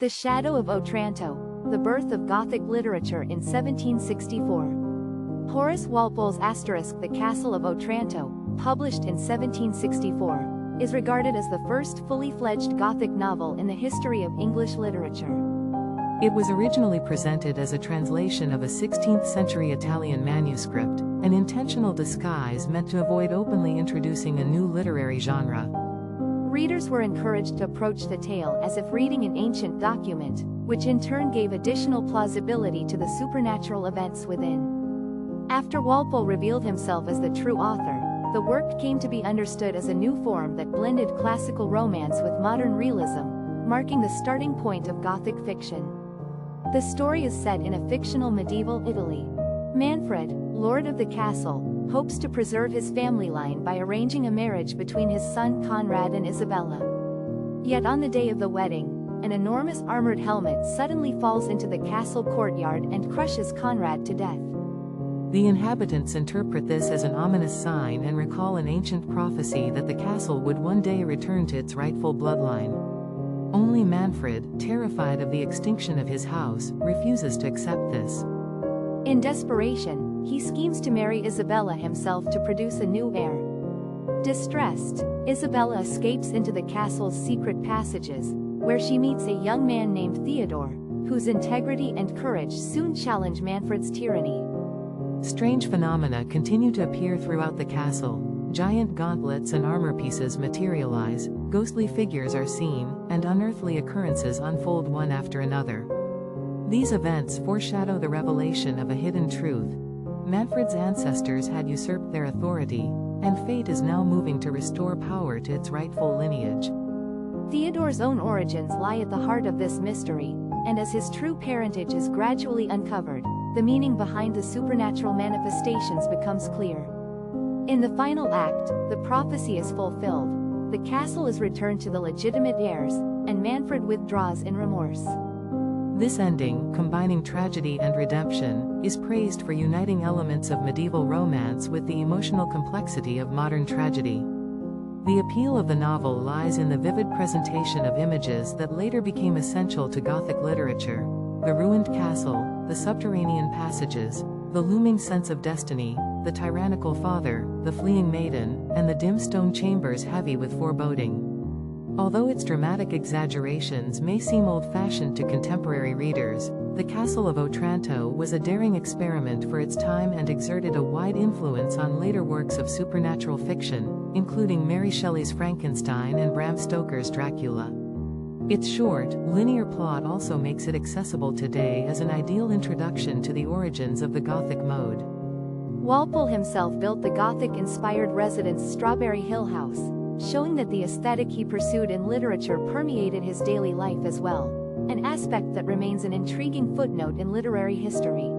The Shadow of Otranto, the birth of Gothic literature in 1764. Horace Walpole's The Castle of Otranto, published in 1764, is regarded as the first fully fledged Gothic novel in the history of English literature. It was originally presented as a translation of a 16th-century Italian manuscript, an intentional disguise meant to avoid openly introducing a new literary genre. Readers were encouraged to approach the tale as if reading an ancient document, which in turn gave additional plausibility to the supernatural events within. After Walpole revealed himself as the true author, the work came to be understood as a new form that blended classical romance with modern realism, marking the starting point of Gothic fiction. The story is set in a fictional medieval Italy. Manfred, lord of the castle, hopes to preserve his family line by arranging a marriage between his son Conrad and Isabella. Yet on the day of the wedding, an enormous armored helmet suddenly falls into the castle courtyard and crushes Conrad to death. The inhabitants interpret this as an ominous sign and recall an ancient prophecy that the castle would one day return to its rightful bloodline. Only Manfred, terrified of the extinction of his house, refuses to accept this. In desperation, he schemes to marry Isabella himself to produce a new heir. Distressed, Isabella escapes into the castle's secret passages, where she meets a young man named Theodore, whose integrity and courage soon challenge Manfred's tyranny. Strange phenomena continue to appear throughout the castle. Giant gauntlets and armor pieces materialize, ghostly figures are seen, and unearthly occurrences unfold one after another. These events foreshadow the revelation of a hidden truth. Manfred's ancestors had usurped their authority, and fate is now moving to restore power to its rightful lineage. Theodore's own origins lie at the heart of this mystery, and as his true parentage is gradually uncovered, the meaning behind the supernatural manifestations becomes clear. In the final act, the prophecy is fulfilled, the castle is returned to the legitimate heirs, and Manfred withdraws in remorse. This ending, combining tragedy and redemption, is praised for uniting elements of medieval romance with the emotional complexity of modern tragedy. The appeal of the novel lies in the vivid presentation of images that later became essential to Gothic literature: the ruined castle, the subterranean passages, the looming sense of destiny, the tyrannical father, the fleeing maiden, and the dim stone chambers heavy with foreboding. Although its dramatic exaggerations may seem old-fashioned to contemporary readers, The Castle of Otranto was a daring experiment for its time and exerted a wide influence on later works of supernatural fiction, including Mary Shelley's Frankenstein and Bram Stoker's Dracula. Its short, linear plot also makes it accessible today as an ideal introduction to the origins of the Gothic mode. Walpole himself built the Gothic-inspired residence Strawberry Hill House, showing that the aesthetic he pursued in literature permeated his daily life as well, an aspect that remains an intriguing footnote in literary history.